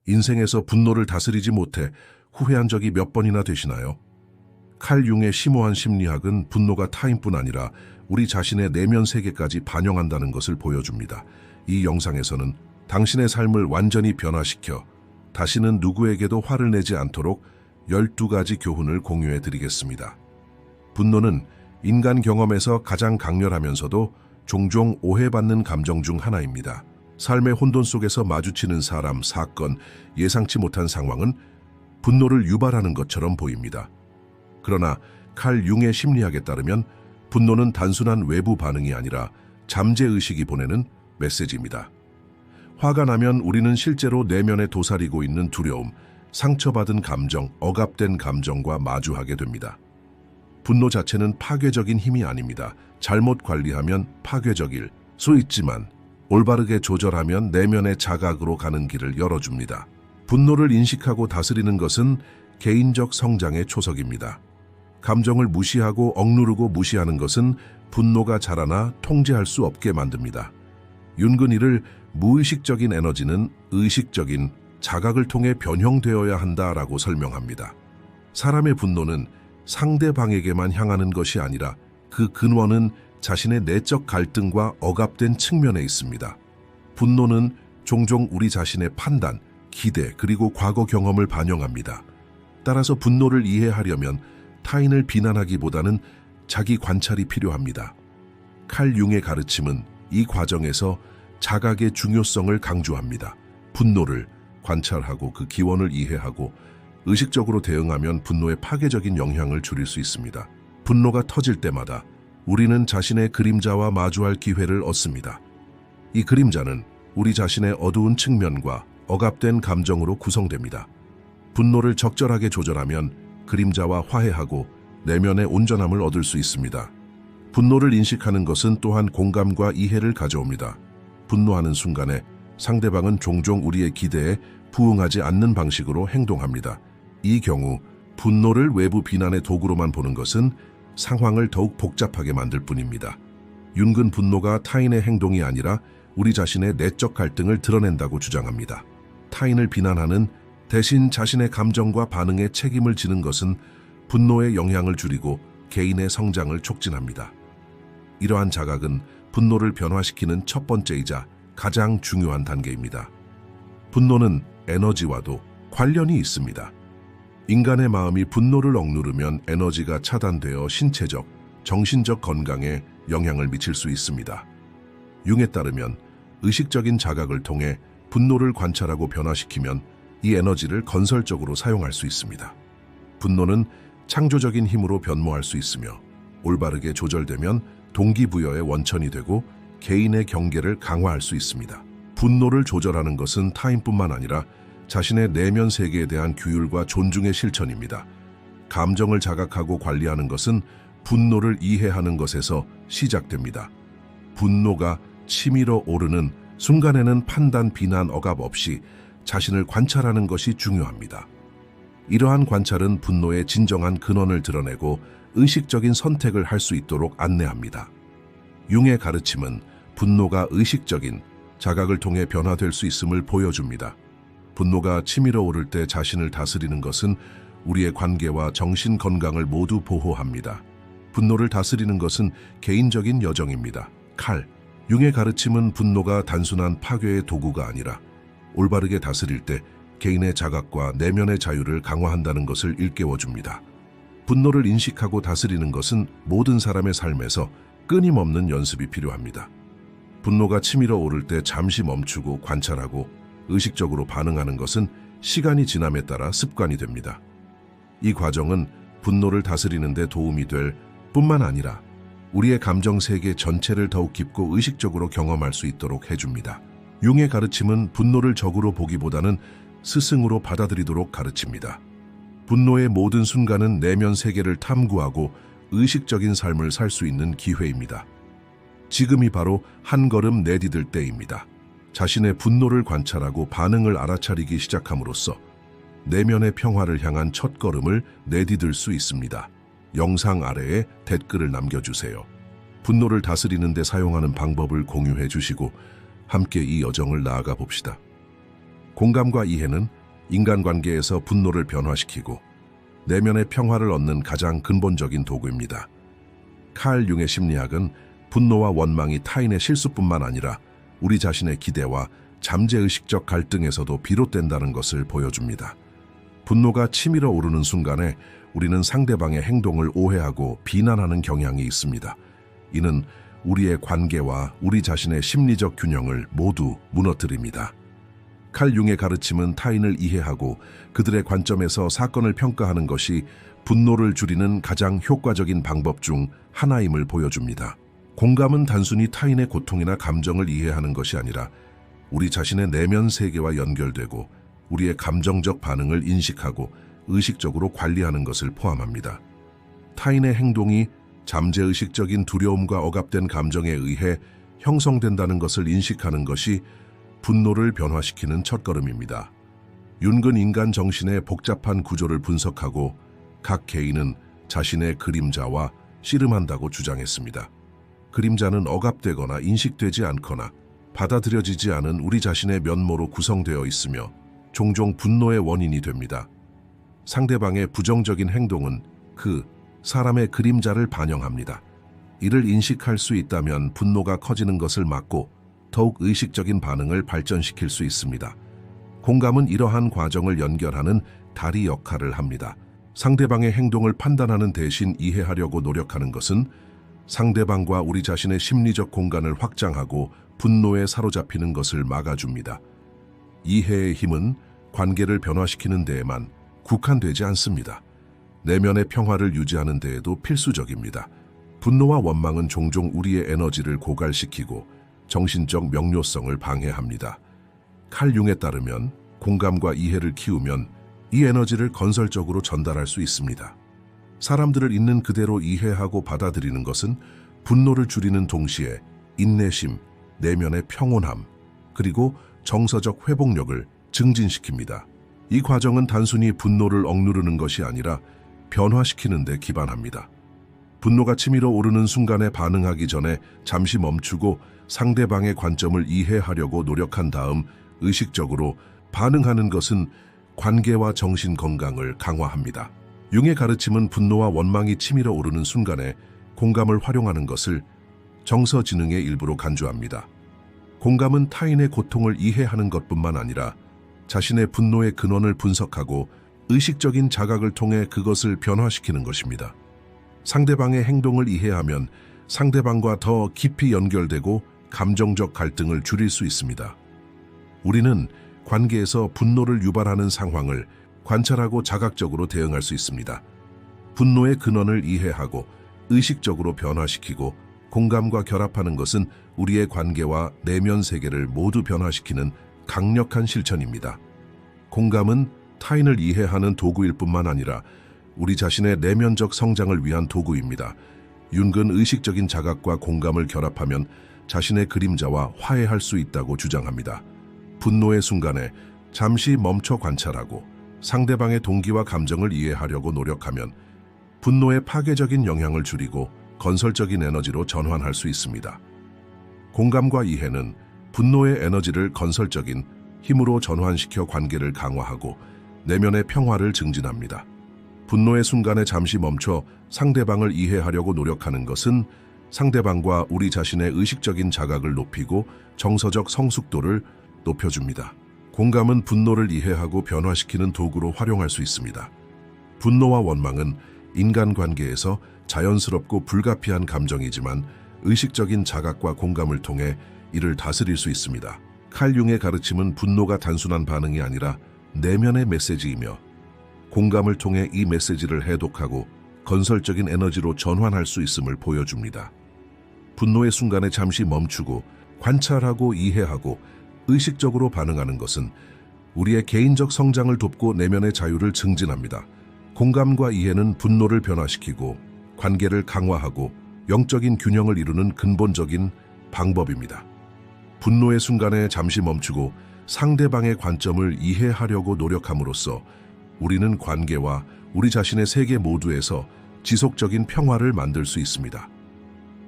인생에서 분노를 다스리지 못해 후회한 적이 몇 번이나 되시나요? 칼 융의 심오한 심리학은 분노가 타인뿐 아니라 우리 자신의 내면 세계까지 반영한다는 것을 보여줍니다. 이 영상에서는 당신의 삶을 완전히 변화시켜 다시는 누구에게도 화를 내지 않도록 12가지 교훈을 공유해 드리겠습니다. 분노는 인간 경험에서 가장 강렬하면서도 종종 오해받는 감정 중 하나입니다. 삶의 혼돈 속에서 마주치는 사람, 사건, 예상치 못한 상황은 분노를 유발하는 것처럼 보입니다. 그러나 칼 융의 심리학에 따르면 분노는 단순한 외부 반응이 아니라 잠재의식이 보내는 메시지입니다. 화가 나면 우리는 실제로 내면에 도사리고 있는 두려움, 상처받은 감정, 억압된 감정과 마주하게 됩니다. 분노 자체는 파괴적인 힘이 아닙니다. 잘못 관리하면 파괴적일 수 있지만 올바르게 조절하면 내면의 자각으로 가는 길을 열어줍니다. 분노를 인식하고 다스리는 것은 개인적 성장의 초석입니다. 감정을 무시하고 억누르고 무시하는 것은 분노가 자라나 통제할 수 없게 만듭니다. 윤근 이를 무의식적인 에너지는 의식적인 자각을 통해 변형되어야 한다라고 설명합니다. 사람의 분노는 상대방에게만 향하는 것이 아니라 그 근원은 자신의 내적 갈등과 억압된 측면에 있습니다. 분노는 종종 우리 자신의 판단, 기대, 그리고 과거 경험을 반영합니다. 따라서 분노를 이해하려면 타인을 비난하기보다는 자기 관찰이 필요합니다. 칼 융의 가르침은 이 과정에서 자각의 중요성을 강조합니다. 분노를 관찰하고 그 기원을 이해하고 의식적으로 대응하면 분노의 파괴적인 영향을 줄일 수 있습니다. 분노가 터질 때마다 우리는 자신의 그림자와 마주할 기회를 얻습니다. 이 그림자는 우리 자신의 어두운 측면과 억압된 감정으로 구성됩니다. 분노를 적절하게 조절하면 그림자와 화해하고 내면의 온전함을 얻을 수 있습니다. 분노를 인식하는 것은 또한 공감과 이해를 가져옵니다. 분노하는 순간에 상대방은 종종 우리의 기대에 부응하지 않는 방식으로 행동합니다. 이 경우 분노를 외부 비난의 도구로만 보는 것은 상황을 더욱 복잡하게 만들 뿐입니다. 윤근 분노가 타인의 행동이 아니라 우리 자신의 내적 갈등을 드러낸다고 주장합니다. 타인을 비난하는 대신 자신의 감정과 반응에 책임을 지는 것은 분노의 영향을 줄이고 개인의 성장을 촉진합니다. 이러한 자각은 분노를 변화시키는 첫 번째이자 가장 중요한 단계입니다. 분노는 에너지와도 관련이 있습니다. 인간의 마음이 분노를 억누르면 에너지가 차단되어 신체적, 정신적 건강에 영향을 미칠 수 있습니다. 융에 따르면 의식적인 자각을 통해 분노를 관찰하고 변화시키면 이 에너지를 건설적으로 사용할 수 있습니다. 분노는 창조적인 힘으로 변모할 수 있으며 올바르게 조절되면 동기부여의 원천이 되고 개인의 경계를 강화할 수 있습니다. 분노를 조절하는 것은 타인뿐만 아니라 자신의 내면 세계에 대한 규율과 존중의 실천입니다. 감정을 자각하고 관리하는 것은 분노를 이해하는 것에서 시작됩니다. 분노가 치밀어 오르는 순간에는 판단, 비난, 억압 없이 자신을 관찰하는 것이 중요합니다. 이러한 관찰은 분노의 진정한 근원을 드러내고 의식적인 선택을 할 수 있도록 안내합니다. 융의 가르침은 분노가 의식적인 자각을 통해 변화될 수 있음을 보여줍니다. 분노가 치밀어 오를 때 자신을 다스리는 것은 우리의 관계와 정신 건강을 모두 보호합니다. 분노를 다스리는 것은 개인적인 여정입니다. 칼 융의 가르침은 분노가 단순한 파괴의 도구가 아니라 올바르게 다스릴 때 개인의 자각과 내면의 자유를 강화한다는 것을 일깨워줍니다. 분노를 인식하고 다스리는 것은 모든 사람의 삶에서 끊임없는 연습이 필요합니다. 분노가 치밀어 오를 때 잠시 멈추고 관찰하고 의식적으로 반응하는 것은 시간이 지남에 따라 습관이 됩니다. 이 과정은 분노를 다스리는 데 도움이 될 뿐만 아니라 우리의 감정 세계 전체를 더욱 깊고 의식적으로 경험할 수 있도록 해줍니다. 융의 가르침은 분노를 적으로 보기보다는 스승으로 받아들이도록 가르칩니다. 분노의 모든 순간은 내면 세계를 탐구하고 의식적인 삶을 살 수 있는 기회입니다. 지금이 바로 한 걸음 내디딜 때입니다. 자신의 분노를 관찰하고 반응을 알아차리기 시작함으로써 내면의 평화를 향한 첫걸음을 내디딜 수 있습니다. 영상 아래에 댓글을 남겨주세요. 분노를 다스리는 데 사용하는 방법을 공유해 주시고 함께 이 여정을 나아가 봅시다. 공감과 이해는 인간관계에서 분노를 변화시키고 내면의 평화를 얻는 가장 근본적인 도구입니다. 칼 융의 심리학은 분노와 원망이 타인의 실수뿐만 아니라 우리 자신의 기대와 잠재의식적 갈등에서도 비롯된다는 것을 보여줍니다. 분노가 치밀어 오르는 순간에 우리는 상대방의 행동을 오해하고 비난하는 경향이 있습니다. 이는 우리의 관계와 우리 자신의 심리적 균형을 모두 무너뜨립니다. 칼 융의 가르침은 타인을 이해하고 그들의 관점에서 사건을 평가하는 것이 분노를 줄이는 가장 효과적인 방법 중 하나임을 보여줍니다. 공감은 단순히 타인의 고통이나 감정을 이해하는 것이 아니라 우리 자신의 내면 세계와 연결되고 우리의 감정적 반응을 인식하고 의식적으로 관리하는 것을 포함합니다. 타인의 행동이 잠재의식적인 두려움과 억압된 감정에 의해 형성된다는 것을 인식하는 것이 분노를 변화시키는 첫걸음입니다. 융은 인간 정신의 복잡한 구조를 분석하고 각 개인은 자신의 그림자와 씨름한다고 주장했습니다. 그림자는 억압되거나 인식되지 않거나 받아들여지지 않은 우리 자신의 면모로 구성되어 있으며 종종 분노의 원인이 됩니다. 상대방의 부정적인 행동은 그 사람의 그림자를 반영합니다. 이를 인식할 수 있다면 분노가 커지는 것을 막고 더욱 의식적인 반응을 발전시킬 수 있습니다. 공감은 이러한 과정을 연결하는 다리 역할을 합니다. 상대방의 행동을 판단하는 대신 이해하려고 노력하는 것은 상대방과 우리 자신의 심리적 공간을 확장하고 분노에 사로잡히는 것을 막아줍니다. 이해의 힘은 관계를 변화시키는 데에만 국한되지 않습니다. 내면의 평화를 유지하는 데에도 필수적입니다. 분노와 원망은 종종 우리의 에너지를 고갈시키고 정신적 명료성을 방해합니다. 칼 융에 따르면 공감과 이해를 키우면 이 에너지를 건설적으로 전달할 수 있습니다. 사람들을 있는 그대로 이해하고 받아들이는 것은 분노를 줄이는 동시에 인내심, 내면의 평온함, 그리고 정서적 회복력을 증진시킵니다. 이 과정은 단순히 분노를 억누르는 것이 아니라 변화시키는 데 기반합니다. 분노가 치밀어 오르는 순간에 반응하기 전에 잠시 멈추고 상대방의 관점을 이해하려고 노력한 다음 의식적으로 반응하는 것은 관계와 정신 건강을 강화합니다. 융의 가르침은 분노와 원망이 치밀어 오르는 순간에 공감을 활용하는 것을 정서지능의 일부로 간주합니다. 공감은 타인의 고통을 이해하는 것뿐만 아니라 자신의 분노의 근원을 분석하고 의식적인 자각을 통해 그것을 변화시키는 것입니다. 상대방의 행동을 이해하면 상대방과 더 깊이 연결되고 감정적 갈등을 줄일 수 있습니다. 우리는 관계에서 분노를 유발하는 상황을 관찰하고 자각적으로 대응할 수 있습니다. 분노의 근원을 이해하고 의식적으로 변화시키고 공감과 결합하는 것은 우리의 관계와 내면 세계를 모두 변화시키는 강력한 실천입니다. 공감은 타인을 이해하는 도구일 뿐만 아니라 우리 자신의 내면적 성장을 위한 도구입니다. 융은 의식적인 자각과 공감을 결합하면 자신의 그림자와 화해할 수 있다고 주장합니다. 분노의 순간에 잠시 멈춰 관찰하고 상대방의 동기와 감정을 이해하려고 노력하면 분노의 파괴적인 영향을 줄이고 건설적인 에너지로 전환할 수 있습니다. 공감과 이해는 분노의 에너지를 건설적인 힘으로 전환시켜 관계를 강화하고 내면의 평화를 증진합니다. 분노의 순간에 잠시 멈춰 상대방을 이해하려고 노력하는 것은 상대방과 우리 자신의 의식적인 자각을 높이고 정서적 성숙도를 높여줍니다. 공감은 분노를 이해하고 변화시키는 도구로 활용할 수 있습니다. 분노와 원망은 인간관계에서 자연스럽고 불가피한 감정이지만 의식적인 자각과 공감을 통해 이를 다스릴 수 있습니다. 칼 융의 가르침은 분노가 단순한 반응이 아니라 내면의 메시지이며 공감을 통해 이 메시지를 해독하고 건설적인 에너지로 전환할 수 있음을 보여줍니다. 분노의 순간에 잠시 멈추고 관찰하고 이해하고 의식적으로 반응하는 것은 우리의 개인적 성장을 돕고 내면의 자유를 증진합니다. 공감과 이해는 분노를 변화시키고 관계를 강화하고 영적인 균형을 이루는 근본적인 방법입니다. 분노의 순간에 잠시 멈추고 상대방의 관점을 이해하려고 노력함으로써 우리는 관계와 우리 자신의 세계 모두에서 지속적인 평화를 만들 수 있습니다.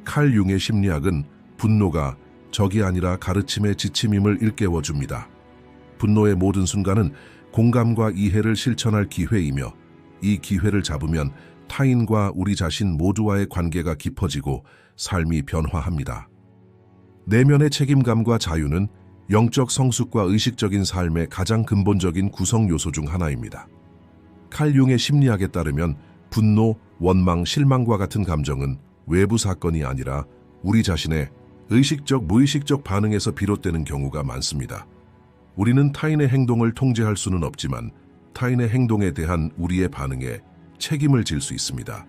칼 융의 심리학은 분노가 적이 아니라 가르침의 지침임을 일깨워줍니다. 분노의 모든 순간은 공감과 이해를 실천할 기회이며 이 기회를 잡으면 타인과 우리 자신 모두와의 관계가 깊어지고 삶이 변화합니다. 내면의 책임감과 자유는 영적 성숙과 의식적인 삶의 가장 근본적인 구성 요소 중 하나입니다. 칼 융의 심리학에 따르면 분노, 원망, 실망과 같은 감정은 외부 사건이 아니라 우리 자신의 의식적, 무의식적 반응에서 비롯되는 경우가 많습니다. 우리는 타인의 행동을 통제할 수는 없지만 타인의 행동에 대한 우리의 반응에 책임을 질 수 있습니다.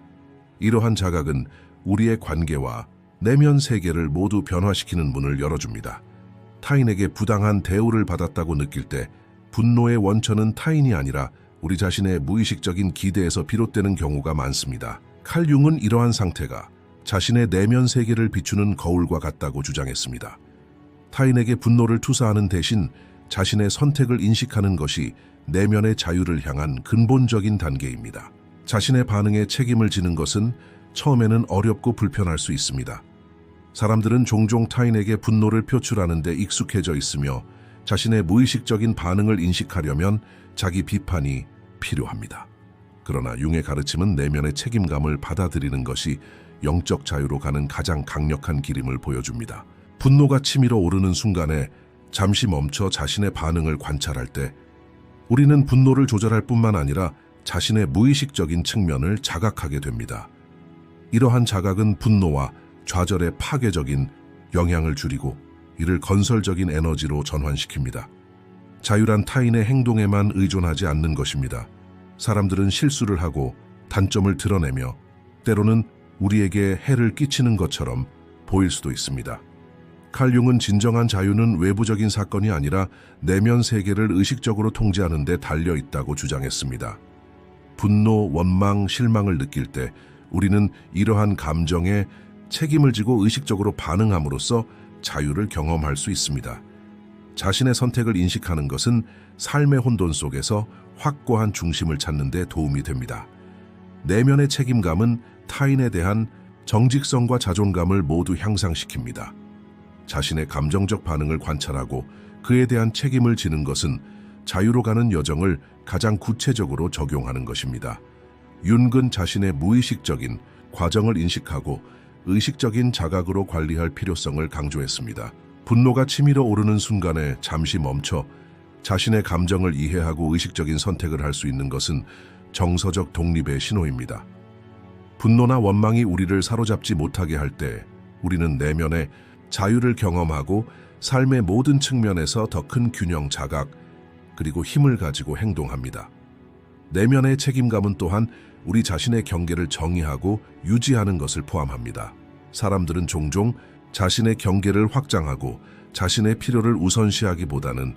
이러한 자각은 우리의 관계와 내면 세계를 모두 변화시키는 문을 열어줍니다. 타인에게 부당한 대우를 받았다고 느낄 때 분노의 원천은 타인이 아니라 우리 자신의 무의식적인 기대에서 비롯되는 경우가 많습니다. 칼 융은 이러한 상태가 자신의 내면 세계를 비추는 거울과 같다고 주장했습니다. 타인에게 분노를 투사하는 대신 자신의 선택을 인식하는 것이 내면의 자유를 향한 근본적인 단계입니다. 자신의 반응에 책임을 지는 것은 처음에는 어렵고 불편할 수 있습니다. 사람들은 종종 타인에게 분노를 표출하는 데 익숙해져 있으며 자신의 무의식적인 반응을 인식하려면 자기 비판이 필요합니다. 그러나 융의 가르침은 내면의 책임감을 받아들이는 것이 영적 자유로 가는 가장 강력한 길임을 보여줍니다. 분노가 치밀어 오르는 순간에 잠시 멈춰 자신의 반응을 관찰할 때 우리는 분노를 조절할 뿐만 아니라 자신의 무의식적인 측면을 자각하게 됩니다. 이러한 자각은 분노와 좌절의 파괴적인 영향을 줄이고 이를 건설적인 에너지로 전환시킵니다. 자유란 타인의 행동에만 의존하지 않는 것입니다. 사람들은 실수를 하고 단점을 드러내며 때로는 우리에게 해를 끼치는 것처럼 보일 수도 있습니다. 칼 융은 진정한 자유는 외부적인 사건이 아니라 내면 세계를 의식적으로 통제하는 데 달려 있다고 주장했습니다. 분노, 원망, 실망을 느낄 때 우리는 이러한 감정에 책임을 지고 의식적으로 반응함으로써 자유를 경험할 수 있습니다. 자신의 선택을 인식하는 것은 삶의 혼돈 속에서 확고한 중심을 찾는 데 도움이 됩니다. 내면의 책임감은 타인에 대한 정직성과 자존감을 모두 향상시킵니다. 자신의 감정적 반응을 관찰하고 그에 대한 책임을 지는 것은 자유로 가는 여정을 가장 구체적으로 적용하는 것입니다. 융은 자신의 무의식적인 과정을 인식하고 의식적인 자각으로 관리할 필요성을 강조했습니다. 분노가 치밀어 오르는 순간에 잠시 멈춰 자신의 감정을 이해하고 의식적인 선택을 할 수 있는 것은 정서적 독립의 신호입니다. 분노나 원망이 우리를 사로잡지 못하게 할 때 우리는 내면의 자유를 경험하고 삶의 모든 측면에서 더 큰 균형, 자각, 그리고 힘을 가지고 행동합니다. 내면의 책임감은 또한 우리 자신의 경계를 정의하고 유지하는 것을 포함합니다. 사람들은 종종 자신의 경계를 확장하고 자신의 필요를 우선시하기보다는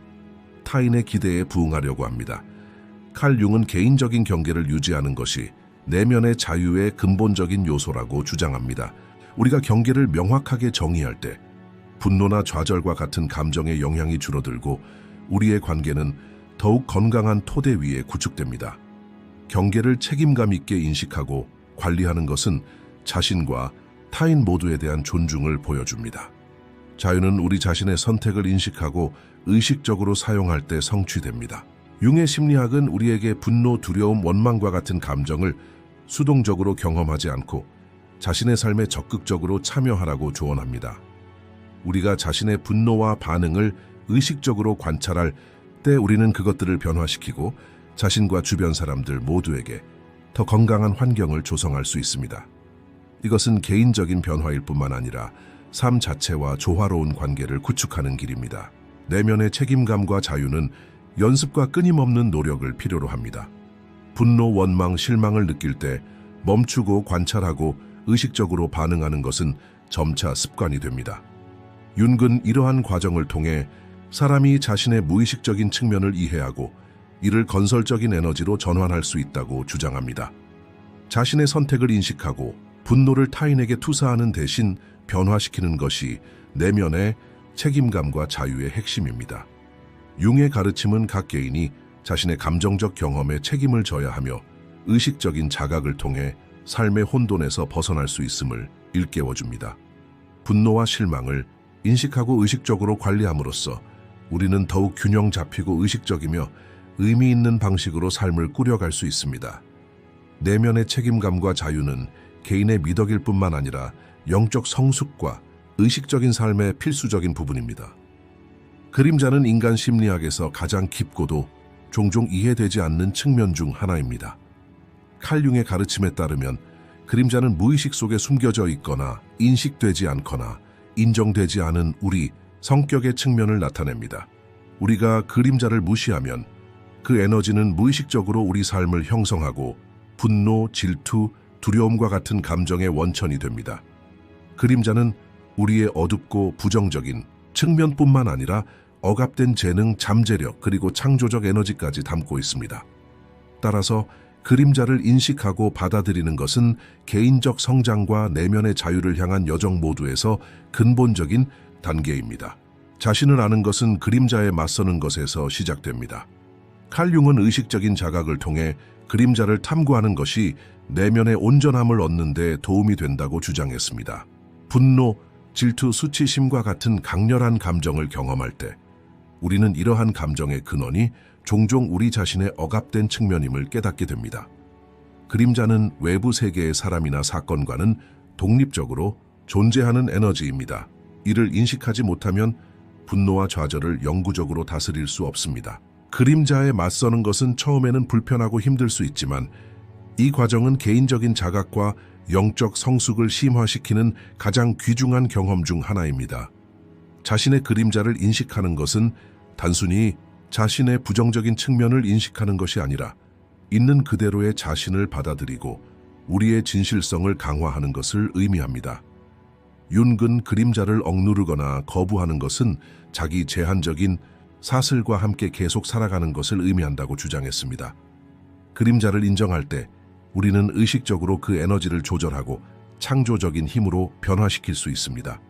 타인의 기대에 부응하려고 합니다. 칼 융은 개인적인 경계를 유지하는 것이 내면의 자유의 근본적인 요소라고 주장합니다. 우리가 경계를 명확하게 정의할 때 분노나 좌절과 같은 감정의 영향이 줄어들고 우리의 관계는 더욱 건강한 토대 위에 구축됩니다. 경계를 책임감 있게 인식하고 관리하는 것은 자신과 타인 모두에 대한 존중을 보여줍니다. 자유는 우리 자신의 선택을 인식하고 의식적으로 사용할 때 성취됩니다. 융의 심리학은 우리에게 분노, 두려움, 원망과 같은 감정을 수동적으로 경험하지 않고 자신의 삶에 적극적으로 참여하라고 조언합니다. 우리가 자신의 분노와 반응을 의식적으로 관찰할 때 우리는 그것들을 변화시키고 자신과 주변 사람들 모두에게 더 건강한 환경을 조성할 수 있습니다. 이것은 개인적인 변화일 뿐만 아니라 삶 자체와 조화로운 관계를 구축하는 길입니다. 내면의 책임감과 자유는 연습과 끊임없는 노력을 필요로 합니다. 분노, 원망, 실망을 느낄 때 멈추고 관찰하고 의식적으로 반응하는 것은 점차 습관이 됩니다. 융은 이러한 과정을 통해 사람이 자신의 무의식적인 측면을 이해하고 이를 건설적인 에너지로 전환할 수 있다고 주장합니다. 자신의 선택을 인식하고 분노를 타인에게 투사하는 대신 변화시키는 것이 내면의 책임감과 자유의 핵심입니다. 융의 가르침은 각 개인이 자신의 감정적 경험에 책임을 져야 하며 의식적인 자각을 통해 삶의 혼돈에서 벗어날 수 있음을 일깨워줍니다. 분노와 실망을 인식하고 의식적으로 관리함으로써 우리는 더욱 균형 잡히고 의식적이며 의미 있는 방식으로 삶을 꾸려갈 수 있습니다. 내면의 책임감과 자유는 개인의 미덕일 뿐만 아니라 영적 성숙과 의식적인 삶의 필수적인 부분입니다. 그림자는 인간 심리학에서 가장 깊고도 종종 이해되지 않는 측면 중 하나입니다. 칼 융의 가르침에 따르면 그림자는 무의식 속에 숨겨져 있거나 인식되지 않거나 인정되지 않은 우리 성격의 측면을 나타냅니다. 우리가 그림자를 무시하면 그 에너지는 무의식적으로 우리 삶을 형성하고 분노, 질투, 두려움과 같은 감정의 원천이 됩니다. 그림자는 우리의 어둡고 부정적인 측면뿐만 아니라 억압된 재능, 잠재력, 그리고 창조적 에너지까지 담고 있습니다. 따라서 그림자를 인식하고 받아들이는 것은 개인적 성장과 내면의 자유를 향한 여정 모두에서 근본적인 단계입니다. 자신을 아는 것은 그림자에 맞서는 것에서 시작됩니다. 칼 융은 의식적인 자각을 통해 그림자를 탐구하는 것이 내면의 온전함을 얻는 데 도움이 된다고 주장했습니다. 분노, 질투, 수치심과 같은 강렬한 감정을 경험할 때 우리는 이러한 감정의 근원이 종종 우리 자신의 억압된 측면임을 깨닫게 됩니다. 그림자는 외부 세계의 사람이나 사건과는 독립적으로 존재하는 에너지입니다. 이를 인식하지 못하면 분노와 좌절을 영구적으로 다스릴 수 없습니다. 그림자에 맞서는 것은 처음에는 불편하고 힘들 수 있지만 이 과정은 개인적인 자각과 영적 성숙을 심화시키는 가장 귀중한 경험 중 하나입니다. 자신의 그림자를 인식하는 것은 단순히 자신의 부정적인 측면을 인식하는 것이 아니라 있는 그대로의 자신을 받아들이고 우리의 진실성을 강화하는 것을 의미합니다. 윤근 그림자를 억누르거나 거부하는 것은 자기 제한적인 사슬과 함께 계속 살아가는 것을 의미한다고 주장했습니다. 그림자를 인정할 때 우리는 의식적으로 그 에너지를 조절하고 창조적인 힘으로 변화시킬 수 있습니다.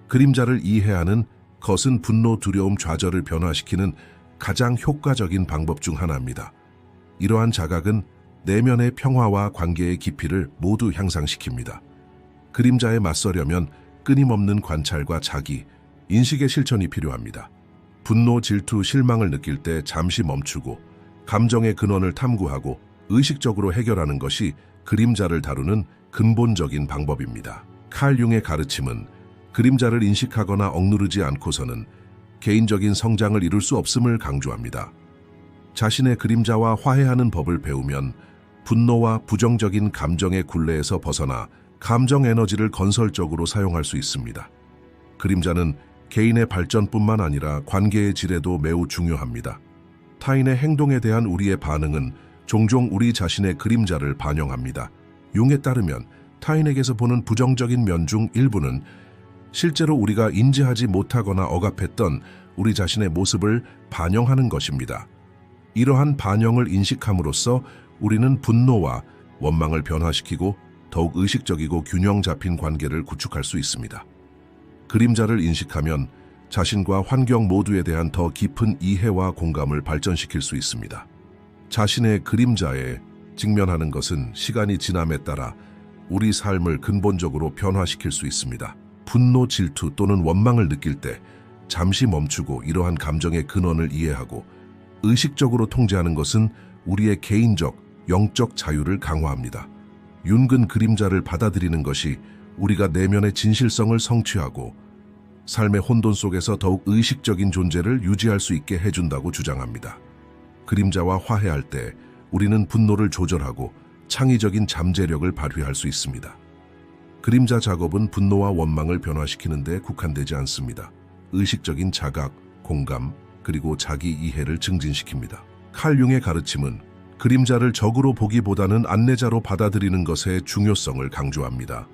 그림자를 이해하는 것은 분노, 두려움, 좌절을 변화시키는 가장 효과적인 방법 중 하나입니다. 이러한 자각은 내면의 평화와 관계의 깊이를 모두 향상시킵니다. 그림자에 맞서려면 끊임없는 관찰과 자기, 인식의 실천이 필요합니다. 분노, 질투, 실망을 느낄 때 잠시 멈추고 감정의 근원을 탐구하고 의식적으로 해결하는 것이 그림자를 다루는 근본적인 방법입니다. 칼 융의 가르침은 그림자를 인식하거나 억누르지 않고서는 개인적인 성장을 이룰 수 없음을 강조합니다. 자신의 그림자와 화해하는 법을 배우면 분노와 부정적인 감정의 굴레에서 벗어나 감정 에너지를 건설적으로 사용할 수 있습니다. 그림자는 개인의 발전뿐만 아니라 관계의 질에도 매우 중요합니다. 타인의 행동에 대한 우리의 반응은 종종 우리 자신의 그림자를 반영합니다. 융에 따르면 타인에게서 보는 부정적인 면 중 일부는 실제로 우리가 인지하지 못하거나 억압했던 우리 자신의 모습을 반영하는 것입니다. 이러한 반영을 인식함으로써 우리는 분노와 원망을 변화시키고 더욱 의식적이고 균형 잡힌 관계를 구축할 수 있습니다. 그림자를 인식하면 자신과 환경 모두에 대한 더 깊은 이해와 공감을 발전시킬 수 있습니다. 자신의 그림자에 직면하는 것은 시간이 지남에 따라 우리 삶을 근본적으로 변화시킬 수 있습니다. 분노, 질투 또는 원망을 느낄 때 잠시 멈추고 이러한 감정의 근원을 이해하고 의식적으로 통제하는 것은 우리의 개인적, 영적 자유를 강화합니다. 윤근 그림자를 받아들이는 것이 우리가 내면의 진실성을 성취하고 삶의 혼돈 속에서 더욱 의식적인 존재를 유지할 수 있게 해준다고 주장합니다. 그림자와 화해할 때 우리는 분노를 조절하고 창의적인 잠재력을 발휘할 수 있습니다. 그림자 작업은 분노와 원망을 변화시키는 데 국한되지 않습니다. 의식적인 자각, 공감, 그리고 자기 이해를 증진시킵니다. 칼 융의 가르침은 그림자를 적으로 보기보다는 안내자로 받아들이는 것의 중요성을 강조합니다.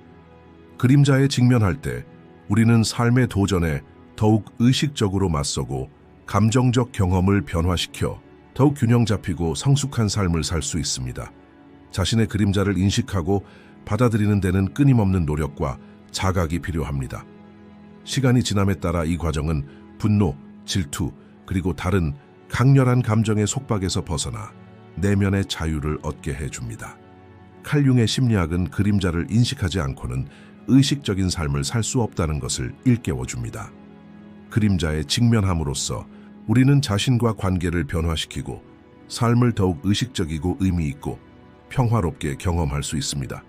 그림자에 직면할 때 우리는 삶의 도전에 더욱 의식적으로 맞서고 감정적 경험을 변화시켜 더욱 균형 잡히고 성숙한 삶을 살 수 있습니다. 자신의 그림자를 인식하고 받아들이는 데는 끊임없는 노력과 자각이 필요합니다. 시간이 지남에 따라 이 과정은 분노, 질투, 그리고 다른 강렬한 감정의 속박에서 벗어나 내면의 자유를 얻게 해줍니다. 칼 융의 심리학은 그림자를 인식하지 않고는 의식적인 삶을 살 수 없다는 것을 일깨워줍니다. 그림자에 직면함으로써 우리는 자신과 관계를 변화시키고 삶을 더욱 의식적이고 의미 있고 평화롭게 경험할 수 있습니다.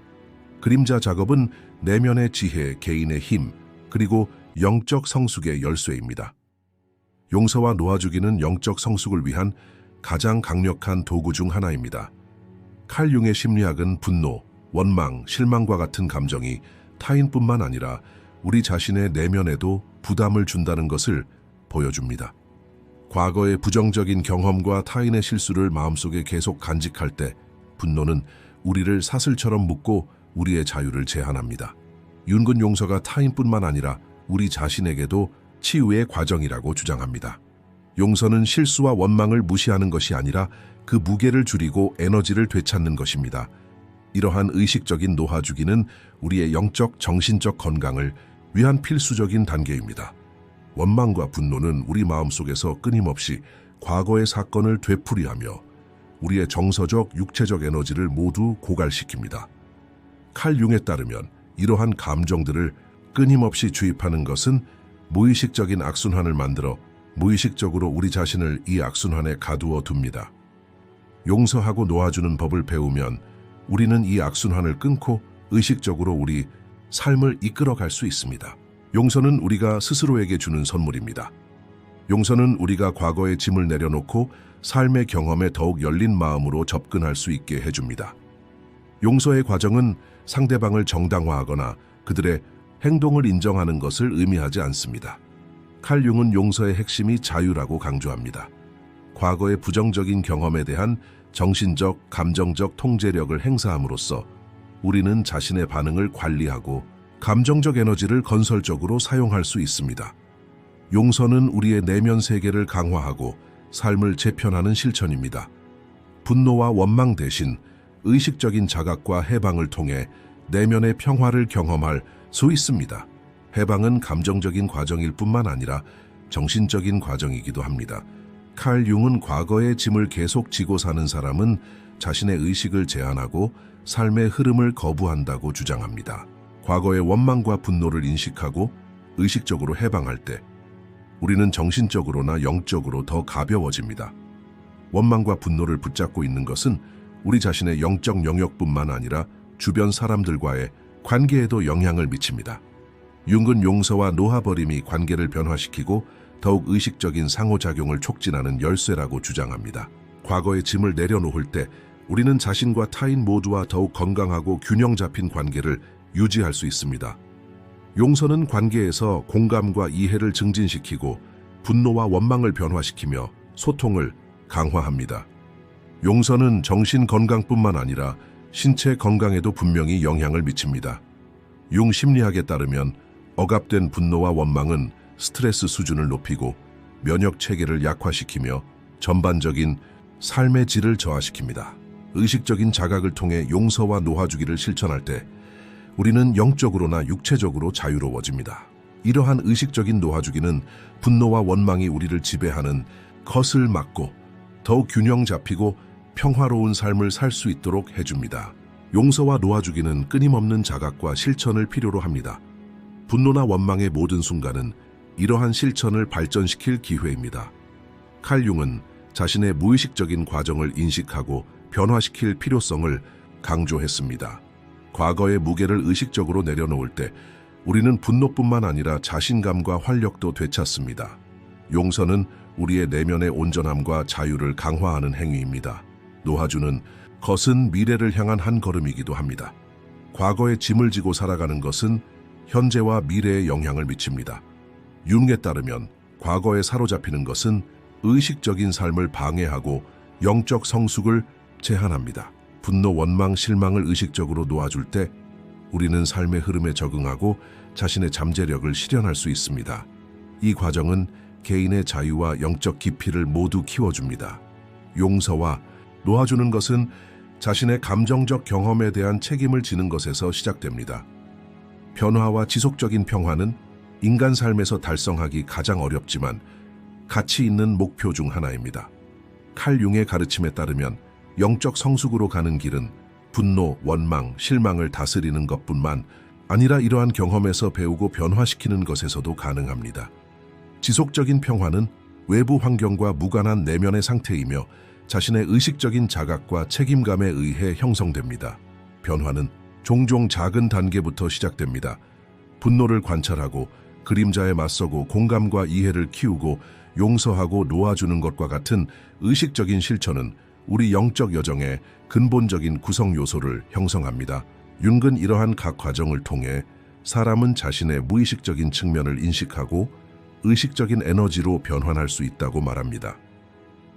그림자 작업은 내면의 지혜, 개인의 힘, 그리고 영적 성숙의 열쇠입니다. 용서와 놓아주기는 영적 성숙을 위한 가장 강력한 도구 중 하나입니다. 칼 융의 심리학은 분노, 원망, 실망과 같은 감정이 타인뿐만 아니라 우리 자신의 내면에도 부담을 준다는 것을 보여줍니다. 과거의 부정적인 경험과 타인의 실수를 마음속에 계속 간직할 때 분노는 우리를 사슬처럼 묶고 우리의 자유를 제한합니다. 윤근 용서가 타인뿐만 아니라 우리 자신에게도 치유의 과정이라고 주장합니다. 용서는 실수와 원망을 무시하는 것이 아니라 그 무게를 줄이고 에너지를 되찾는 것입니다. 이러한 의식적인 놓아주기는 우리의 영적, 정신적 건강을 위한 필수적인 단계입니다. 원망과 분노는 우리 마음속에서 끊임없이 과거의 사건을 되풀이하며 우리의 정서적, 육체적 에너지를 모두 고갈시킵니다. 칼 융에 따르면 이러한 감정들을 끊임없이 주입하는 것은 무의식적인 악순환을 만들어 무의식적으로 우리 자신을 이 악순환에 가두어 둡니다. 용서하고 놓아주는 법을 배우면 우리는 이 악순환을 끊고 의식적으로 우리 삶을 이끌어갈 수 있습니다. 용서는 우리가 스스로에게 주는 선물입니다. 용서는 우리가 과거의 짐을 내려놓고 삶의 경험에 더욱 열린 마음으로 접근할 수 있게 해줍니다. 용서의 과정은 상대방을 정당화하거나 그들의 행동을 인정하는 것을 의미하지 않습니다. 칼 융은 용서의 핵심이 자유라고 강조합니다. 과거의 부정적인 경험에 대한 정신적, 감정적 통제력을 행사함으로써 우리는 자신의 반응을 관리하고 감정적 에너지를 건설적으로 사용할 수 있습니다. 용서는 우리의 내면 세계를 강화하고 삶을 재편하는 실천입니다. 분노와 원망 대신 의식적인 자각과 해방을 통해 내면의 평화를 경험할 수 있습니다. 해방은 감정적인 과정일 뿐만 아니라 정신적인 과정이기도 합니다. 칼 융은 과거의 짐을 계속 지고 사는 사람은 자신의 의식을 제한하고 삶의 흐름을 거부한다고 주장합니다. 과거의 원망과 분노를 인식하고 의식적으로 해방할 때 우리는 정신적으로나 영적으로 더 가벼워집니다. 원망과 분노를 붙잡고 있는 것은 우리 자신의 영적 영역뿐만 아니라 주변 사람들과의 관계에도 영향을 미칩니다. 융은 용서와 놓아버림이 관계를 변화시키고 더욱 의식적인 상호작용을 촉진하는 열쇠라고 주장합니다. 과거의 짐을 내려놓을 때 우리는 자신과 타인 모두와 더욱 건강하고 균형 잡힌 관계를 유지할 수 있습니다. 용서는 관계에서 공감과 이해를 증진시키고 분노와 원망을 변화시키며 소통을 강화합니다. 용서는 정신 건강뿐만 아니라 신체 건강에도 분명히 영향을 미칩니다. 융 심리학에 따르면 억압된 분노와 원망은 스트레스 수준을 높이고 면역 체계를 약화시키며 전반적인 삶의 질을 저하시킵니다. 의식적인 자각을 통해 용서와 놓아주기를 실천할 때 우리는 영적으로나 육체적으로 자유로워집니다. 이러한 의식적인 놓아주기는 분노와 원망이 우리를 지배하는 것을 막고 더욱 균형 잡히고 평화로운 삶을 살 수 있도록 해줍니다. 용서와 놓아주기는 끊임없는 자각과 실천을 필요로 합니다. 분노나 원망의 모든 순간은 이러한 실천을 발전시킬 기회입니다. 칼 융은 자신의 무의식적인 과정을 인식하고 변화시킬 필요성을 강조했습니다. 과거의 무게를 의식적으로 내려놓을 때 우리는 분노뿐만 아니라 자신감과 활력도 되찾습니다. 용서는 우리의 내면의 온전함과 자유를 강화하는 행위입니다. 놓아주는 것은 미래를 향한 한 걸음이기도 합니다. 과거의 짐을 지고 살아가는 것은 현재와 미래에 영향을 미칩니다. 융에 따르면 과거에 사로잡히는 것은 의식적인 삶을 방해하고 영적 성숙을 제한합니다. 분노, 원망, 실망을 의식적으로 놓아줄 때 우리는 삶의 흐름에 적응하고 자신의 잠재력을 실현할 수 있습니다. 이 과정은 개인의 자유와 영적 깊이를 모두 키워줍니다. 용서와 놓아주는 것은 자신의 감정적 경험에 대한 책임을 지는 것에서 시작됩니다. 변화와 지속적인 평화는 인간 삶에서 달성하기 가장 어렵지만 가치 있는 목표 중 하나입니다. 칼 융의 가르침에 따르면 영적 성숙으로 가는 길은 분노, 원망, 실망을 다스리는 것뿐만 아니라 이러한 경험에서 배우고 변화시키는 것에서도 가능합니다. 지속적인 평화는 외부 환경과 무관한 내면의 상태이며 자신의 의식적인 자각과 책임감에 의해 형성됩니다. 변화는 종종 작은 단계부터 시작됩니다. 분노를 관찰하고 그림자에 맞서고 공감과 이해를 키우고 용서하고 놓아주는 것과 같은 의식적인 실천은 우리 영적 여정의 근본적인 구성 요소를 형성합니다. 융은 이러한 각 과정을 통해 사람은 자신의 무의식적인 측면을 인식하고 의식적인 에너지로 변환할 수 있다고 말합니다.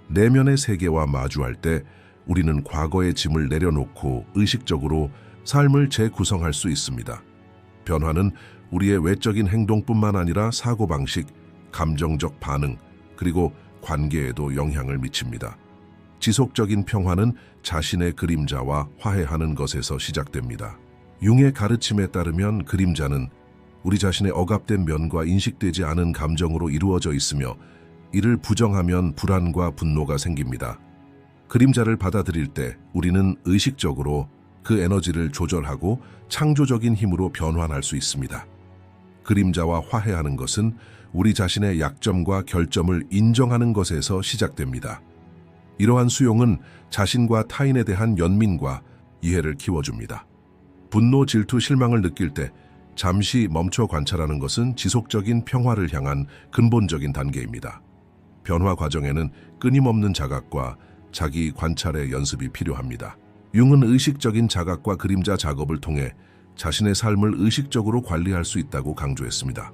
내면의 세계와 마주할 때 우리는 과거의 짐을 내려놓고 의식적으로 삶을 재구성할 수 있습니다. 변화는 우리의 외적인 행동뿐만 아니라 사고방식, 감정적 반응, 그리고 관계에도 영향을 미칩니다. 지속적인 평화는 자신의 그림자와 화해하는 것에서 시작됩니다. 융의 가르침에 따르면 그림자는 우리 자신의 억압된 면과 인식되지 않은 감정으로 이루어져 있으며 이를 부정하면 불안과 분노가 생깁니다. 그림자를 받아들일 때 우리는 의식적으로 그 에너지를 조절하고 창조적인 힘으로 변환할 수 있습니다. 그림자와 화해하는 것은 우리 자신의 약점과 결점을 인정하는 것에서 시작됩니다. 이러한 수용은 자신과 타인에 대한 연민과 이해를 키워줍니다. 분노, 질투, 실망을 느낄 때 잠시 멈춰 관찰하는 것은 지속적인 평화를 향한 근본적인 단계입니다. 변화 과정에는 끊임없는 자각과 자기 관찰의 연습이 필요합니다. 융은 의식적인 자각과 그림자 작업을 통해 자신의 삶을 의식적으로 관리할 수 있다고 강조했습니다.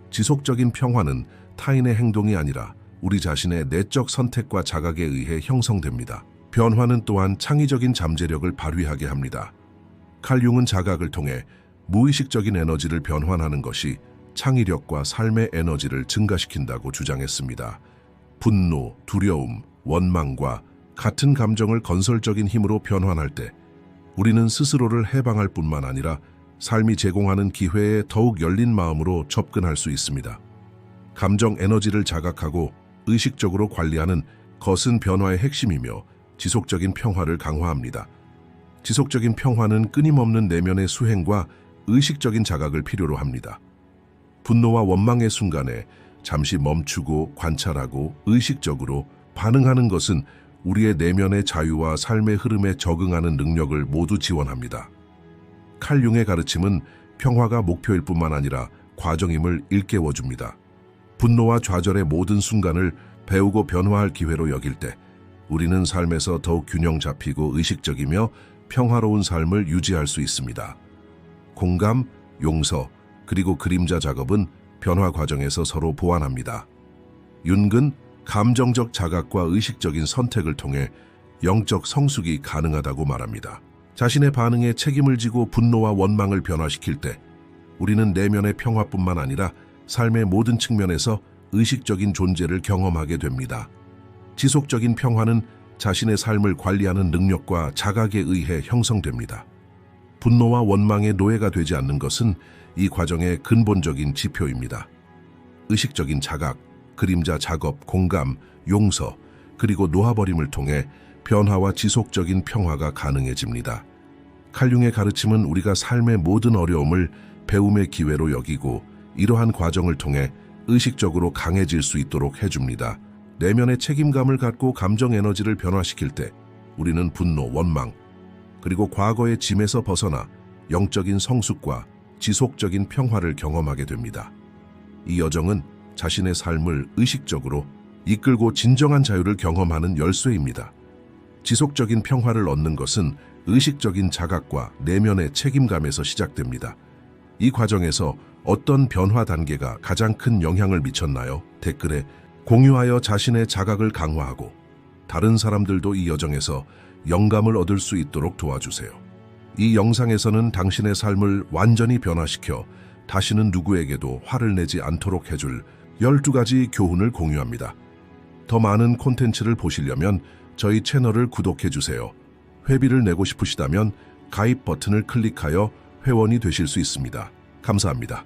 지속적인 평화는 타인의 행동이 아니라 우리 자신의 내적 선택과 자각에 의해 형성됩니다. 변화는 또한 창의적인 잠재력을 발휘하게 합니다. 칼 융은 자각을 통해 무의식적인 에너지를 변환하는 것이 창의력과 삶의 에너지를 증가시킨다고 주장했습니다. 분노, 두려움, 원망과 같은 감정을 건설적인 힘으로 변환할 때 우리는 스스로를 해방할 뿐만 아니라 삶이 제공하는 기회에 더욱 열린 마음으로 접근할 수 있습니다. 감정 에너지를 자각하고 의식적으로 관리하는 것은 변화의 핵심이며 지속적인 평화를 강화합니다. 지속적인 평화는 끊임없는 내면의 수행과 의식적인 자각을 필요로 합니다. 분노와 원망의 순간에 잠시 멈추고 관찰하고 의식적으로 반응하는 것은 우리의 내면의 자유와 삶의 흐름에 적응하는 능력을 모두 지원합니다. 칼 융의 가르침은 평화가 목표일 뿐만 아니라 과정임을 일깨워줍니다. 분노와 좌절의 모든 순간을 배우고 변화할 기회로 여길 때 우리는 삶에서 더욱 균형 잡히고 의식적이며 평화로운 삶을 유지할 수 있습니다. 공감, 용서, 그리고 그림자 작업은 변화 과정에서 서로 보완합니다. 융은 감정적 자각과 의식적인 선택을 통해 영적 성숙이 가능하다고 말합니다. 자신의 반응에 책임을 지고 분노와 원망을 변화시킬 때 우리는 내면의 평화뿐만 아니라 삶의 모든 측면에서 의식적인 존재를 경험하게 됩니다. 지속적인 평화는 자신의 삶을 관리하는 능력과 자각에 의해 형성됩니다. 분노와 원망의 노예가 되지 않는 것은 이 과정의 근본적인 지표입니다. 의식적인 자각, 그림자 작업, 공감, 용서, 그리고 놓아버림을 통해 변화와 지속적인 평화가 가능해집니다. 칼 융의 가르침은 우리가 삶의 모든 어려움을 배움의 기회로 여기고 이러한 과정을 통해 의식적으로 강해질 수 있도록 해줍니다. 내면의 책임감을 갖고 감정 에너지를 변화시킬 때 우리는 분노, 원망, 그리고 과거의 짐에서 벗어나 영적인 성숙과 지속적인 평화를 경험하게 됩니다. 이 여정은 자신의 삶을 의식적으로 이끌고 진정한 자유를 경험하는 열쇠입니다. 지속적인 평화를 얻는 것은 의식적인 자각과 내면의 책임감에서 시작됩니다. 이 과정에서 어떤 변화 단계가 가장 큰 영향을 미쳤나요? 댓글에 공유하여 자신의 자각을 강화하고 다른 사람들도 이 여정에서 영감을 얻을 수 있도록 도와주세요. 이 영상에서는 당신의 삶을 완전히 변화시켜 다시는 누구에게도 화를 내지 않도록 해줄 12가지 교훈을 공유합니다. 더 많은 콘텐츠를 보시려면 저희 채널을 구독해주세요. 회비를 내고 싶으시다면 가입 버튼을 클릭하여 회원이 되실 수 있습니다. 감사합니다.